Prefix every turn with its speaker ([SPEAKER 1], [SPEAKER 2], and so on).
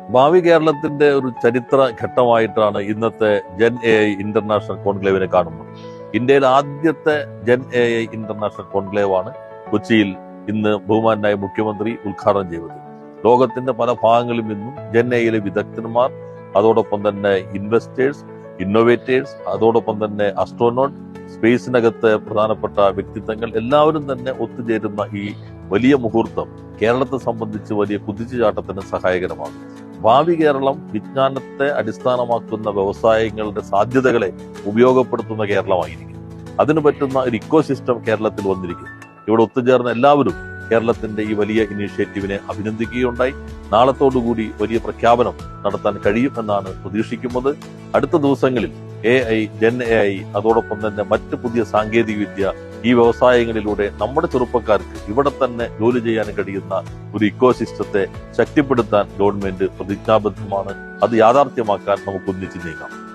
[SPEAKER 1] ഭാവി കേരളത്തിന്റെ ഒരു ചരിത്ര ഘട്ടമായിട്ടാണ് ഇന്നത്തെ ജെൻ എ ഐ ഇന്റർനാഷണൽ കോൺക്ലേവിനെ കാണുന്നത്. ഇന്ത്യയിലെ ആദ്യത്തെ gen A I international conclave ആണ് കൊച്ചിയിൽ ഇന്ന് ബഹുമാനായ മുഖ്യമന്ത്രി ഉദ്ഘാടനം ചെയ്തത്. ലോകത്തിന്റെ പല ഭാഗങ്ങളിൽ നിന്നും ജെൻ എയിലെ വിദഗ്ധന്മാർ, അതോടൊപ്പം തന്നെ ഇൻവെസ്റ്റേഴ്സ്, ഇന്നോവേറ്റേഴ്സ്, അതോടൊപ്പം തന്നെ അസ്ട്രോനോട്ട്, സ്പേസിനകത്ത് പ്രധാനപ്പെട്ട വ്യക്തിത്വങ്ങൾ എല്ലാവരും തന്നെ ഒത്തുചേരുന്ന ഈ വലിയ മുഹൂർത്തം കേരളത്തെ സംബന്ധിച്ച് വലിയ കുതിച്ചുചാട്ടത്തിന് സഹായകരമാകും. ഭാവി കേരളം വിജ്ഞാനത്തെ അടിസ്ഥാനമാക്കുന്ന വ്യവസായങ്ങളുടെ സാധ്യതകളെ ഉപയോഗപ്പെടുത്തുന്ന കേരളമായിരിക്കും. അതിന് പറ്റുന്ന ഒരു ഇക്കോസിസ്റ്റം കേരളത്തിൽ വന്നിരിക്കും. ഇവിടെ ഒത്തുചേർന്ന എല്ലാവരും കേരളത്തിന്റെ ഈ വലിയ ഇനീഷ്യേറ്റീവിനെ അഭിനന്ദിക്കുകയുണ്ടായി. നാളത്തോടുകൂടി വലിയ പ്രഖ്യാപനം നടത്താൻ കഴിയുമെന്നാണ് പ്രതീക്ഷിക്കുന്നത്. അടുത്ത ദിവസങ്ങളിൽ AI, ജെൻ AI, അതോടൊപ്പം തന്നെ മറ്റ് പുതിയ സാങ്കേതിക വിദ്യ, ഈ വ്യവസായങ്ങളിലൂടെ നമ്മുടെ ചെറുപ്പക്കാർക്ക് ഇവിടെ തന്നെ ജോലി ചെയ്യാൻ കഴിയുന്ന ഒരു ഇക്കോസിസ്റ്റത്തെ ശക്തിപ്പെടുത്താൻ ഗവൺമെന്റ് പ്രതിജ്ഞാബദ്ധമാണ്. അത് യാഥാർത്ഥ്യമാക്കാൻ നമുക്ക് ഒന്നിച്ചു നീങ്ങാം.